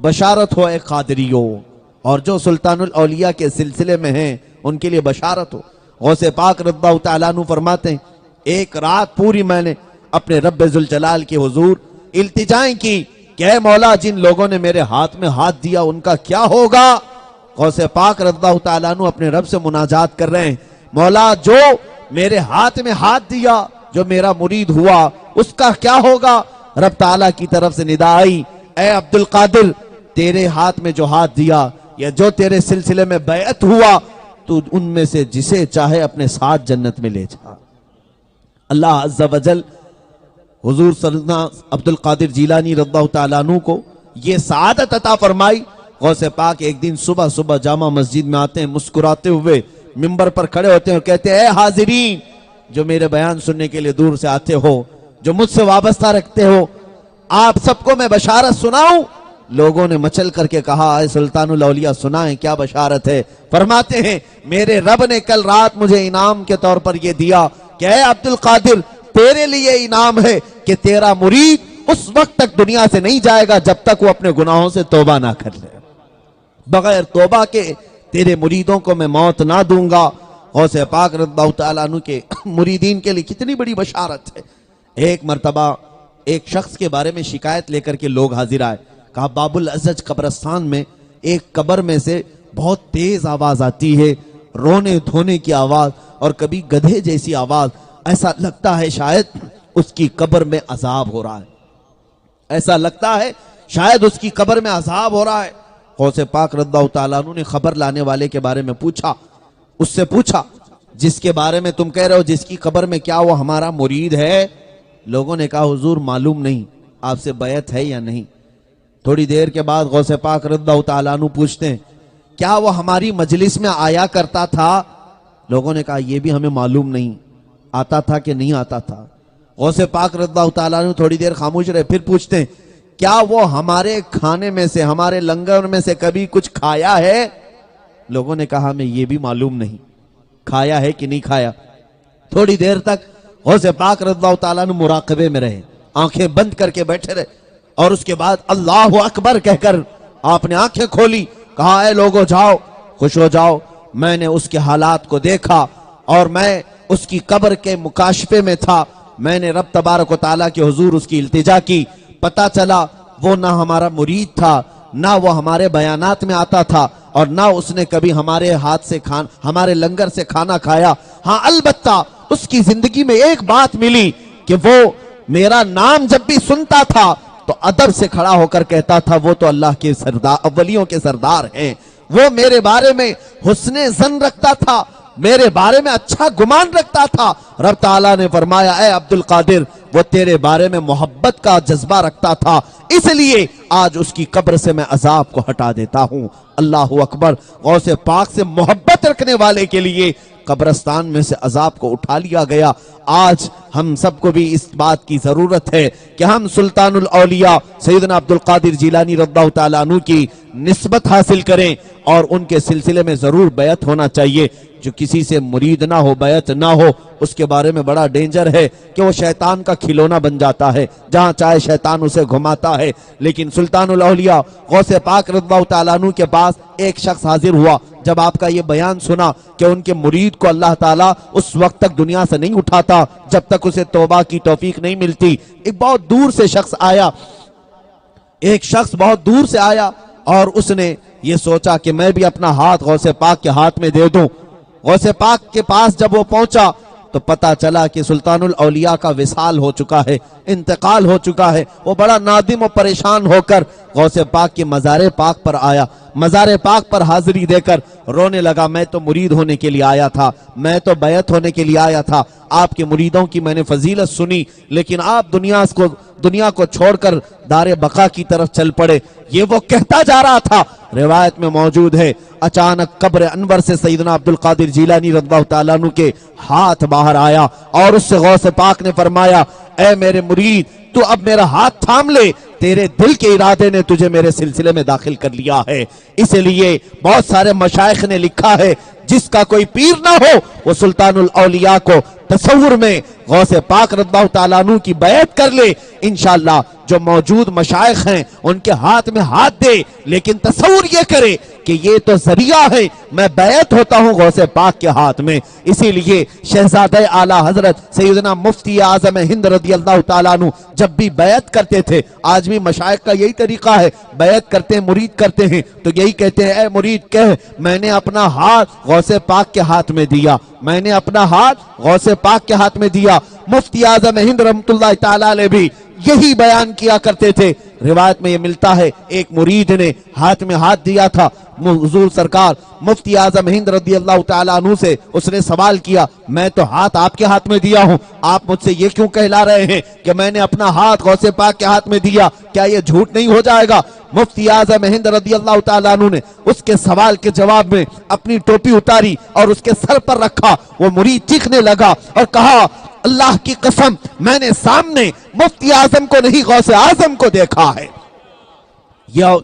بشارت ہو اے قادریو، اور جو سلطان الاولیاء کے سلسلے میں ہیں ان کے لیے بشارت ہو۔ غوث پاک رضی اللہ تعالیٰ عنہ فرماتے ہیں ایک رات پوری میں نے اپنے رب ذوالجلال کے حضور التجائیں کی کہ اے مولا جن لوگوں نے میرے ہاتھ میں ہاتھ دیا ان کا کیا ہوگا۔ غوث پاک رضی اللہ تعالیٰ عنہ اپنے رب سے مناجات کر رہے ہیں، مولا جو میرے ہاتھ میں ہاتھ دیا، جو میرا مرید ہوا، اس کا کیا ہوگا۔ رب تعالیٰ کی طرف سے ندا آئی، اے عبد القادر تیرے ہاتھ میں جو ہاتھ دیا یا جو تیرے سلسلے میں بیعت ہوا، تو ان میں سے جسے چاہے اپنے ساتھ جنت میں لے جا۔ اللہ عز و جل حضور سیدنا عبد القادر جیلانی رضی اللہ تعالیٰ عنہ کو یہ سعادت عطا فرمائی۔ غوث پاک ایک دن صبح صبح جامع مسجد میں آتے ہیں، مسکراتے ہوئے ممبر پر کھڑے ہوتے ہیں اور کہتے ہیں اے حاضرین جو میرے بیان سننے کے لیے دور سے آتے ہو، جو مجھ سے وابستہ رکھتے ہو، آپ سب کو میں بشارت سناؤں۔ لوگوں نے مچل کر کے کہا اے سلطان الاولیاء سنائیں کیا بشارت ہے۔ فرماتے ہیں میرے رب نے کل رات مجھے انعام کے طور پر یہ دیا کہ اے عبد القادر تیرے لیے انعام ہے کہ تیرا مرید اس وقت تک دنیا سے نہیں جائے گا جب تک وہ اپنے گناہوں سے توبہ نہ کر لے، بغیر توبہ کے تیرے مریدوں کو میں موت نہ دوں گا۔ غوث پاک رضی اللہ تعالیٰ عنہ کے مریدین کے لیے کتنی بڑی بشارت ہے۔ ایک مرتبہ ایک شخص کے بارے میں شکایت لے کر کے لوگ حاضر آئے، کہا باب العزج قبرستان میں ایک قبر میں سے بہت تیز آواز آتی ہے، رونے دھونے کی آواز اور کبھی گدھے جیسی آواز، ایسا لگتا ہے شاید اس کی قبر میں عذاب ہو رہا ہے، ایسا لگتا ہے شاید اس کی قبر میں عذاب ہو رہا ہے۔ غوث پاک رضی اللہ تعالیٰ عنہ نے خبر لانے والے کے بارے میں پوچھا، اس سے پوچھا جس کے بارے میں تم کہہ رہے ہو جس کی قبر میں کیا وہ ہمارا مرید ہے؟ لوگوں نے کہا حضور معلوم نہیں آپ سے بیعت ہے یا نہیں۔ تھوڑی دیر کے بعد غوث پاک رضی اللہ تعالیٰ عنہ پوچھتے ہیں کیا وہ ہماری مجلس میں آیا کرتا تھا؟ لوگوں نے کہا یہ بھی ہمیں معلوم نہیں آتا تھا کہ نہیں آتا تھا۔ غوث پاک رضی اللہ تعالیٰ عنہ تھوڑی دیر خاموش رہے، پھر پوچھتے ہیں کیا وہ ہمارے کھانے میں سے ہمارے لنگر میں سے کبھی کچھ کھایا ہے؟ لوگوں نے کہا ہمیں یہ بھی معلوم نہیں کھایا ہے کہ نہیں کھایا۔ تھوڑی دیر تک غوث پاک رضی اللہ تعالیٰ عنہ مراقبے میں رہے، آنکھیں بند کر کے بیٹھے رہے، اور اس کے بعد اللہ اکبر کہہ کر آپ نے آنکھیں کھولی، کہا اے لوگو جاؤ خوش ہو جاؤ، میں نے اس کے حالات کو دیکھا اور میں اس کی قبر کے مکاشفے میں تھا، میں نے رب تبارک و تعالیٰ کے حضور اس کی التجا کی، پتہ چلا وہ نہ ہمارا مرید تھا، نہ وہ ہمارے بیانات میں آتا تھا، اور نہ اس نے کبھی ہمارے ہاتھ سے ہمارے لنگر سے کھانا کھایا۔ ہاں البتہ اس کی زندگی میں ایک بات ملی کہ وہ میرا نام جب بھی سنتا تھا تو ادب سے کھڑا ہو کر کہتا تھا وہ تو اللہ کے سردار اولیوں کے سردار ہیں، وہ میرے بارے میں حسن ظن رکھتا تھا، میرے بارے میں اچھا گمان رکھتا تھا۔ رب تعالیٰ نے فرمایا اے عبد القادر وہ تیرے بارے میں محبت کا جذبہ رکھتا تھا، اس لیے آج اس کی قبر سے میں عذاب کو ہٹا دیتا ہوں۔ اللہ اکبر، غوث پاک سے محبت رکھنے والے کے لیے قبرستان میں سے عذاب کو اٹھا لیا گیا۔ آج ہم سب کو بھی اس بات کی ضرورت ہے کہ ہم سلطان الاولیاء سیدنا عبد القادر جیلانی رضی اللہ تعالیٰ عنہ کی نسبت حاصل کریں، اور ان کے سلسلے میں ضرور بیعت ہونا چاہیے۔ جو کسی سے مرید نہ ہو، بیعت نہ ہو، اس کے بارے میں بڑا ڈینجر ہے کہ وہ شیطان کا کھلونا بن جاتا ہے، جہاں چاہے شیطان اسے گھماتا ہے۔ لیکن سلطان الاولیاء غوث پاک رضی اللہ تعالیٰ عنہ کے پاس ایک شخص حاضر ہوا، جب آپ کا یہ بیان سنا کہ ان کے مرید کو اللہ تعالیٰ اس وقت تک دنیا سے نہیں اٹھاتا جب تک اسے توبہ کی توفیق نہیں ملتی۔ ایک بہت دور سے شخص آیا، ایک شخص بہت دور سے آیا اور اس نے یہ سوچا کہ میں بھی اپنا ہاتھ غوث پاک کے ہاتھ میں دے دوں۔ غوث پاک کے پاس جب وہ پہنچا تو پتا چلا کہ سلطان الاولیاء کا وصال ہو چکا ہے، انتقال ہو چکا ہے۔ وہ بڑا نادم و پریشان ہو کر غوث پاک کے مزار پاک پر آیا، مزار پاک پر حاضری دے کر رونے لگا، میں تو مرید ہونے کے لیے آیا تھا، میں تو بیعت ہونے کے لیے آیا تھا، آپ کے مریدوں کی میں نے فضیلت سنی، لیکن آپ دنیا کو چھوڑ کر دار بقا کی طرف چل پڑے۔ یہ وہ کہتا جا رہا تھا، روایت میں موجود ہے اچانک قبر انور سے سیدنا عبد القادر جیلانی رضی اللہ تعالیٰ عنہ کے ہاتھ باہر آیا اور اس سے غوث پاک نے فرمایا اے میرے مرید تو اب میرا ہاتھ تھام لے، تیرے دل کے ارادے نے تجھے میرے سلسلے میں داخل کر لیا ہے۔ اس لیے بہت سارے مشائخ نے لکھا ہے جس کا کوئی پیر نہ ہو وہ سلطان الاولیاء کو تصور میں غوث پاک رضی اللہ تعالیٰ عنہ کی بیعت کر لے، انشاءاللہ جو موجود مشائخ ہیں ان کے ہاتھ میں ہاتھ دے، لیکن تصور یہ کرے کہ یہ تو ذریعہ ہے، میں بیعت ہوتا ہوں غوث پاک کے ہاتھ میں۔ اسی لیے شہزادہ اعلیٰ حضرت سیدنا مفتی اعظم ہند رضی اللہ تعالیٰ عنہ جب بھی بیعت کرتے تھے، آج بھی مشائخ کا یہی طریقہ ہے، بیعت کرتے ہیں، مرید کرتے ہیں تو یہی کہتے ہیں، اے مرید کہہ میں نے اپنا ہاتھ غوث پاک کے ہاتھ میں دیا، میں نے اپنا ہاتھ غوث پاک کے ہاتھ میں دیا۔ مفتی اعظم ہند رحمۃ اللہ تعالیٰ علیہ بھی یہی بیان کیا کرتے تھے۔ روایت میں یہ ملتا ہے ایک مرید نے ہاتھ میں ہاتھ دیا تھا، حضور سرکار مفتی اعظم ہند رضی اللہ تعالیٰ عنہ سے اس نے سوال کیا، میں تو ہاتھ آپ کے ہاتھ میں دیا ہوں، آپ مجھ سے یہ کیوں کہلا رہے ہیں کہ میں نے اپنا ہاتھ غوث پاک کے ہاتھ میں دیا، کیا یہ جھوٹ نہیں ہو جائے گا؟ مفتی اعظم ہند رضی اللہ تعالیٰ عنہ نے اس کے سوال کے جواب میں اپنی ٹوپی اتاری اور اس کے سر پر رکھا۔ وہ مرید چیخنے لگا اور کہا، اللہ کی قسم میں نے سامنے مفتی اعظم کو نہیں غوث اعظم کو دیکھا ہے۔ یہ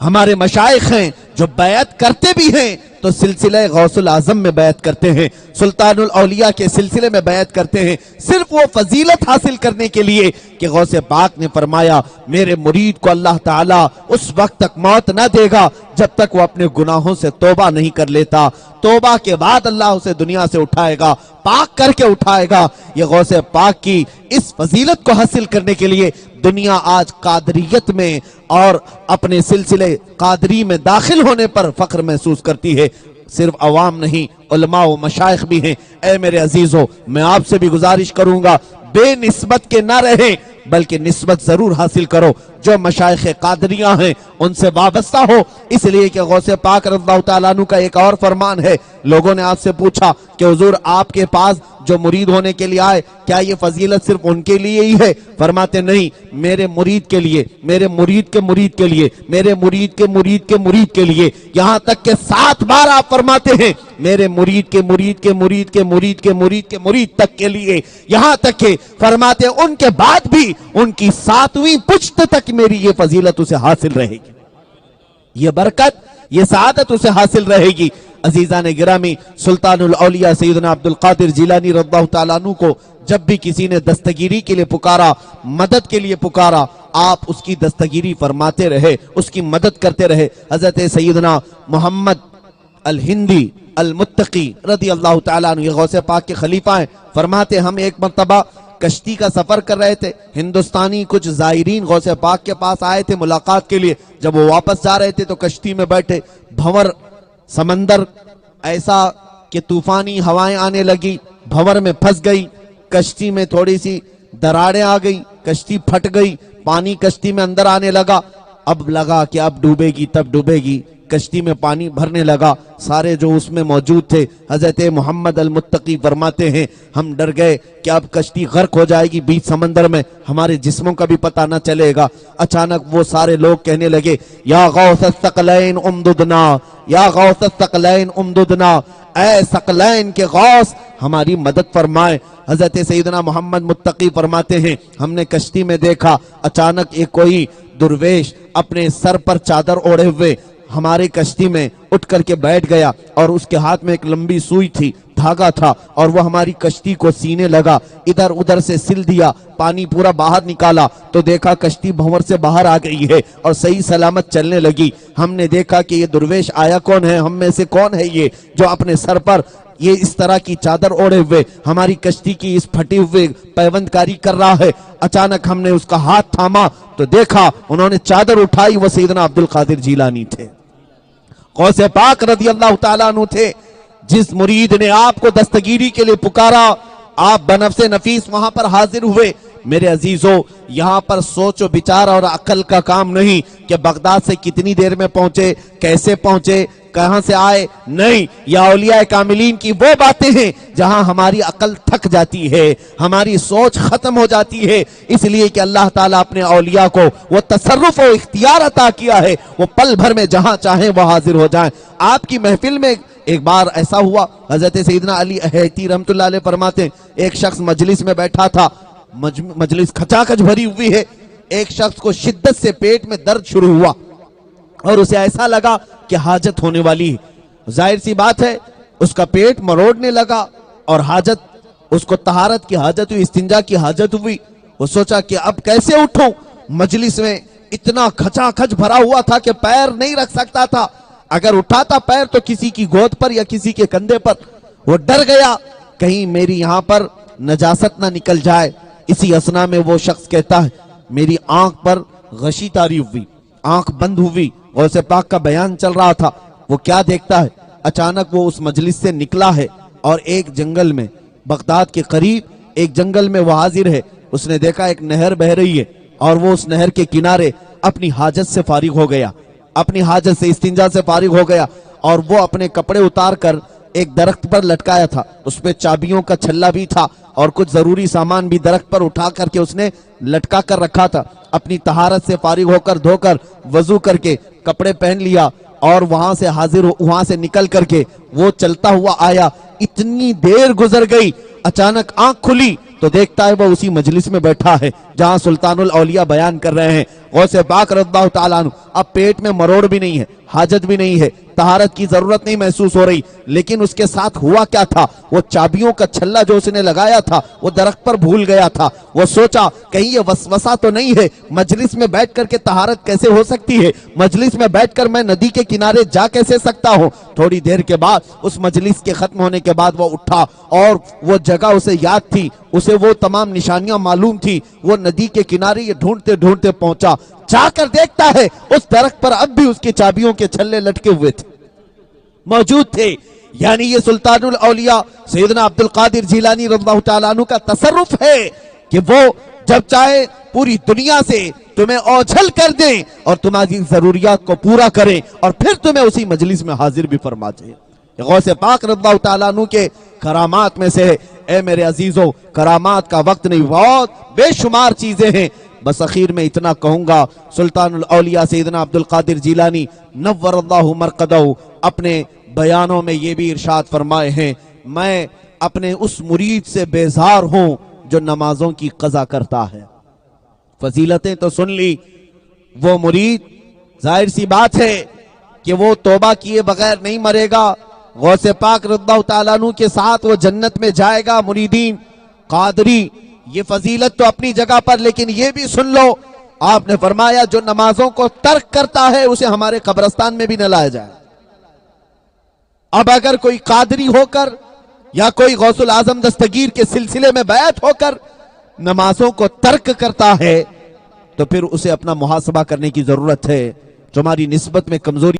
ہمارے مشائخ ہیں جو بیعت کرتے بھی ہیں تو سلسلہ غوث العظم میں بیعت کرتے ہیں، سلطان الاولیاء کے سلسلے میں بیعت کرتے ہیں، صرف وہ فضیلت حاصل کرنے کے لیے کہ غوث پاک نے فرمایا میرے مرید کو اللہ تعالیٰ اس وقت تک موت نہ دے گا جب تک وہ اپنے گناہوں سے توبہ نہیں کر لیتا، توبہ کے بعد اللہ اسے دنیا سے اٹھائے گا، پاک کر کے اٹھائے گا۔ یہ غوث پاک کی اس فضیلت کو حاصل کرنے کے لیے دنیا آج قادریت میں اور اپنے سلسلے قادری میں داخل ہونے پر فخر محسوس کرتی ہے، صرف عوام نہیں علماء و مشائخ بھی ہیں۔ اے میرے عزیزو، میں آپ سے بھی گزارش کروں گا بے نسبت کے نہ رہیں بلکہ نسبت ضرور حاصل کرو، جو مشائخ قادریہ ہیں ان سے وابستہ ہو، اس لیے کہ غوث پاک رضی اللہ تعالیٰ عنہ کا ایک اور فرمان ہے۔ لوگوں نے آپ سے پوچھا کہ حضور آپ کے پاس جو مرید ہونے کے لیے آئے کیا یہ فضیلت صرف ان کے لیے ہی ہے؟ فرماتے نہیں، میرے مرید کے لیے، میرے مرید کے مرید کے لیے، میرے مرید کے مرید کے مرید کے لیے، یہاں تک کہ 7 بار آپ فرماتے ہیں میرے مرید کے مرید کے مرید کے مرید کے مرید کے مرید تک کے لیے، یہاں تک کہ فرماتے ان کے بعد بھی ان کی 7ویں پشت تک میری یہ فضیلت اسے حاصل رہے گی، یہ برکت، یہ سعادت اسے حاصل رہے گی۔ عزیزان گرامی، سلطان الاولیاء سیدنا عبد القادر جیلانی رضی اللہ تعالیٰ عنہ کو جب بھی کسی نے دستگیری کے لیے پکارا، مدد کے لیے پکارا، آپ اس کی دستگیری فرماتے رہے، اس کی مدد کرتے رہے۔ حضرت سیدنا محمد الہندی المتقی رضی اللہ تعالیٰ عنہ، یہ غوث پاک کے خلیفہ ہیں، فرماتے ہم ایک مرتبہ کشتی کا سفر کر رہے تھے، ہندوستانی کچھ زائرین غوث پاک کے پاس آئے تھے ملاقات کے لیے، جب وہ واپس جا رہے تھے تو کشتی میں بیٹھے، بھنور سمندر ایسا کہ طوفانی ہوائیں آنے لگی، بھنور میں پھنس گئی، کشتی میں تھوڑی سی دراڑیں آ گئی، کشتی پھٹ گئی، پانی کشتی میں اندر آنے لگا، اب لگا کہ اب ڈوبے گی، تب ڈوبے گی، کشتی میں پانی بھرنے لگا، سارے جو اس میں موجود تھے حضرت محمد المتقی فرماتے ہیں ہم ڈر گئے کہ اب کشتی غرق ہو جائے گی بیچ سمندر میں، ہمارے جسموں کا بھی پتہ نہ چلے گا۔ اچانک وہ سارے لوگ کہنے لگے یا غوث الثقلین امددنا، یا غوث الثقلین امددنا، اے ثقلین کے غوث ہماری مدد فرمائے۔ حضرت سیدنا محمد متقی فرماتے ہیں ہم نے کشتی میں دیکھا اچانک ایک کوئی درویش اپنے سر پر چادر اوڑھے ہوئے ہماری کشتی میں اٹھ کر کے بیٹھ گیا، اور اس کے ہاتھ میں ایک لمبی سوئی تھی، دھاگا تھا، اور وہ ہماری کشتی کو سینے لگا، ادھر ادھر سے سل دیا، پانی پورا باہر نکالا تو دیکھا کشتی بھنور سے باہر آ گئی ہے اور صحیح سلامت چلنے لگی۔ ہم نے دیکھا کہ یہ درویش آیا کون ہے، ہم میں سے کون ہے یہ جو اپنے سر پر یہ اس طرح کی چادر اوڑھے ہوئے ہماری کشتی کی اس پھٹی ہوئے پیوند کاری کر رہا ہے۔ اچانک ہم نے اس کا ہاتھ تھاما تو دیکھا انہوں نے چادر اٹھائی، وہ سیدنا عبد القادر جیلانی تھے، غوث پاک رضی اللہ تعالیٰ عنہ تھے۔ جس مرید نے آپ کو دستگیری کے لیے پکارا آپ بنفس نفیس وہاں پر حاضر ہوئے۔ میرے عزیزو، یہاں پر سوچ و بچار اور عقل کا کام نہیں کہ بغداد سے کتنی دیر میں پہنچے، کیسے پہنچے، کہاں سے آئے، نہیں، یا اولیاء کاملین کی وہ باتیں ہیں جہاں ہماری عقل تھک جاتی ہے، ہماری سوچ ختم ہو جاتی ہے، اس لیے کہ اللہ تعالیٰ اپنے اولیاء کو وہ تصرف و اختیار عطا کیا ہے، وہ پل بھر میں جہاں چاہیں وہ حاضر ہو جائیں۔ آپ کی محفل میں ایک بار ایسا ہوا، حضرت سیدنا علی احیتی رحمت اللہ علیہ فرماتے ہیں ایک شخص مجلس میں بیٹھا تھا، مجلس کھچا کھچ بھری ہوئی ہے، ایک شخص کو شدت سے پیٹ میں درد شروع ہوا اور اسے ایسا لگا کہ حاجت ہونے والی ہے، ظاہر سی بات ہے اس کا پیٹ مروڑنے لگا اور حاجت اس کو طہارت کی حاجت ہوئی، استنجا کی حاجت ہوئی. وہ سوچا کہ اب کیسے اٹھوں، مجلس میں اتنا کھچا کھچ بھرا ہوا تھا کہ پیر نہیں رکھ سکتا تھا. اگر اٹھاتا پیر تو کسی کی گود پر یا کسی کے کندھے پر. وہ ڈر گیا کہیں میری یہاں پر نجاست نہ نکل جائے. اسی اثنا میں وہ شخص کہتا ہے میری آنکھ پر غشی طاری ہوئی، آنکھ بند ہوئی. غوث پاک کا بیان چل رہا تھا. وہ کیا دیکھتا ہے، اچانک وہ اس مجلس سے نکلا ہے اور ایک جنگل میں، بغداد کے قریب ایک جنگل میں وہ حاضر ہے. اس نے دیکھا ایک نہر بہ رہی ہے اور وہ اس نہر کے کنارے اپنی حاجت سے فارغ ہو گیا، اپنی حاجت سے استنجا سے فارغ ہو گیا. اور وہ اپنے کپڑے اتار کر ایک درخت پر لٹکایا تھا. اس پہ چابیوں کا چھلا بھی تھا اور کچھ ضروری سامان بھی درخت پر اٹھا کر کے اس نے لٹکا کر رکھا تھا. اپنی طہارت سے فارغ ہو کر دھو کر وضو کر کے کپڑے پہن لیا اور وہاں سے وہاں سے نکل کر کے وہ چلتا ہوا آیا. اتنی دیر گزر گئی، اچانک آنکھ کھلی تو دیکھتا ہے وہ اسی مجلس میں بیٹھا ہے جہاں سلطان الاولیاء بیان کر رہے ہیں. غوث پاک رضی اللہ تعالیٰ عنہ اب پیٹ میں مروڑ بھی نہیں ہے، حاجت بھی نہیں ہے، طہارت کی ضرورت نہیں محسوس ہو رہی. لیکن اس کے ساتھ ہوا کیا تھا، وہ چابیوں کا چھلا جو اس نے لگایا تھا وہ درخت پر بھول گیا تھا. وہ سوچا کہیں یہ وسوسہ تو نہیں ہے، مجلس میں بیٹھ کر کے طہارت کیسے ہو سکتی ہے، مجلس میں بیٹھ کر میں ندی کے کنارے جا کیسے سکتا ہوں. تھوڑی دیر کے بعد اس مجلس کے ختم ہونے کے بعد وہ اٹھا اور وہ جگہ اسے یاد تھی، اسے وہ تمام نشانیاں معلوم تھی. وہ ندی کے کنارے یہ ڈھونڈتے ڈھونڈتے پہنچا. جا کر دیکھتا ہے اس درخت پر اب بھی اس کے چابیوں کے چھلے لٹکے ہوئے تھے، موجود تھے. یعنی یہ سلطان الاولیاء سیدنا عبد القادر جیلانی رضی اللہ تعالیٰ عنہ کا تصرف ہے کہ وہ جب چاہے پوری دنیا سے تمہیں اوجھل کر دیں اور تمہاری ضروریات کو پورا کریں اور پھر تمہیں اسی مجلس میں حاضر بھی فرما دیں. غوث پاک رضی اللہ تعالیٰ عنہ کے کرامات میں سے اے میرے عزیزوں، کرامات کا وقت نہیں، بہت بے شمار چیزیں ہیں. بس اخیر میں اتنا کہوں گا، سلطان الاولیاء سیدنا عبد القادر جیلانی نور اللہ مرقدہ اپنے بیانوں میں یہ بھی ارشاد فرمائے ہیں میں اپنے اس مرید سے بیزار ہوں جو نمازوں کی قضا کرتا ہے. فضیلتیں تو سن لی. وہ مرید ظاہر سی بات ہے کہ وہ توبہ کیے بغیر نہیں مرے گا. غوث پاک رضی اللہ تعالیٰ عنہ کے ساتھ وہ جنت میں جائے گا. مریدین قادری، یہ فضیلت تو اپنی جگہ پر، لیکن یہ بھی سن لو آپ نے فرمایا جو نمازوں کو ترک کرتا ہے اسے ہمارے قبرستان میں بھی نہ لایا جائے. اب اگر کوئی قادری ہو کر یا کوئی غوث العظم دستگیر کے سلسلے میں بیعت ہو کر نمازوں کو ترک کرتا ہے تو پھر اسے اپنا محاسبہ کرنے کی ضرورت ہے. تمہاری نسبت میں کمزوری